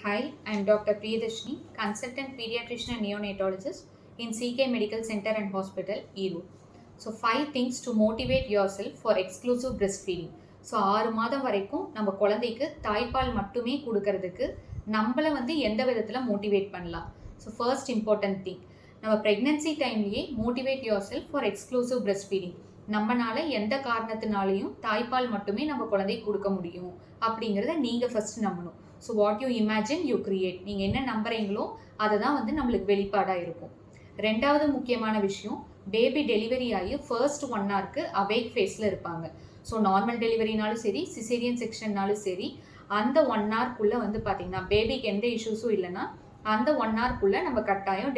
Hi, I am Dr. Priyadashni, consultant pediatrician and neonatologist in CK Medical Center and Hospital, Erode. So, 5 things to motivate yourself for exclusive breastfeeding. So 6 மாதம் வரைக்கும் நம்ம குழந்தைக்கு தாய்ப்பால் மட்டுமே கொடுக்கறதுக்கு நம்மளை எந்த விதத்தில் மோட்டிவேட் பண்ணலாம். ஸோ ஃபர்ஸ்ட் இம்பார்ட்டன்ட் திங், நம்ம ப்ரெக்னென்சி டைம்லேயே motivate your self for exclusive breast feeding. நம்மளால எந்த காரணத்தினாலையும் தாய்ப்பால் மட்டுமே நம்ம குழந்தைக்கு கொடுக்க முடியும் அப்படிங்கிறத நீங்கள் ஃபர்ஸ்ட் நம்பணும். So what you imagine you create. நீங்கள் என்ன நம்புறீங்களோ அதை தான் நம்மளுக்கு வெளிப்பாடாக இருக்கும். ரெண்டாவது முக்கியமான விஷயம், பேபி டெலிவரி ஆகி ஃபர்ஸ்ட் 1 ஹவருக்கு அவேக் ஃபேஸில் இருப்பாங்க. ஸோ நார்மல் டெலிவரினாலும் சரி, சிசேரியன் செக்ஷன்னாலும் சரி, அந்த 1 ஹவருக்குள்ளே பார்த்தீங்கன்னா பேபிக்கு எந்த இஷ்யூஸும் இல்லைன்னா அந்த 1 ஹவருக்குள்ளே நம்ம கட்டாயம்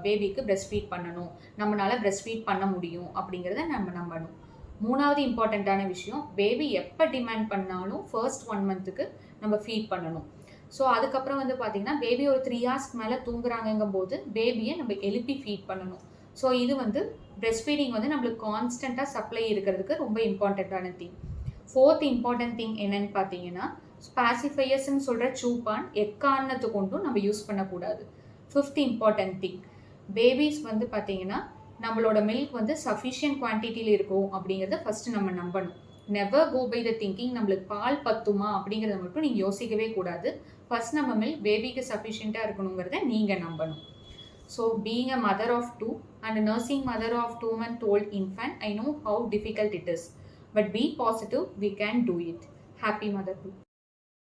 பேபிக்கு பிரெஸ்ட் ஃபீட் பண்ணணும், நம்மளால் பிரெஸ்ட் ஃபீட் பண்ண முடியும் அப்படிங்கிறத நம்ம நம்பணும். மூணாவது இம்பார்ட்டண்ட்டான விஷயம், பேபி எப்போ டிமாண்ட் பண்ணாலும் ஃபர்ஸ்ட் 1 மந்த்துக்கு நம்ம ஃபீட் பண்ணணும். ஸோ அதுக்கப்புறம் பார்த்தீங்கன்னா பேபி ஒரு 3 ஹவர்ஸ்க்கு மேலே தூங்குறாங்கங்கும் போது பேபியை நம்ம எழுப்பி ஃபீட் பண்ணணும். ஸோ இது பிரெஸ்ட் ஃபீடிங் நம்மளுக்கு கான்ஸ்டண்ட்டாக சப்ளை இருக்கிறதுக்கு ரொம்ப இம்பார்ட்டண்ட்டான திங். ஃபோர்த் இம்பார்ட்டன்ட் திங் என்னன்னு பார்த்தீங்கன்னா, ஸ்பாசிஃபையர்ஸ்ன்னு சொல்கிற சூப்பான் எக்காரணத்து கொண்டும் நம்ம யூஸ் பண்ணக்கூடாது. ஃபிஃப்த் இம்பார்ட்டன்ட் திங், பேபிஸ் பார்த்தீங்கன்னா நம்மளோட மில்க் சஃபிஷியன்ட் குவான்டிட்டியில் இருக்கும் அப்படிங்கிறத ஃபஸ்ட்டு நம்ம நம்பணும். Never go by the thinking நம்மளுக்கு பால் பத்துமா அப்படிங்கிறத மட்டும் நீங்கள் யோசிக்கவே கூடாது. ஃபர்ஸ்ட் நம்ம மில்க் பேபிக்கு சஃபிஷியண்ட்டாக இருக்கணுங்கிறத நீங்கள் நம்பணும். So being a mother of 2 and nursing mother of 2-month old infant, I know how difficult it is. But be positive, we can do it. Happy motherhood.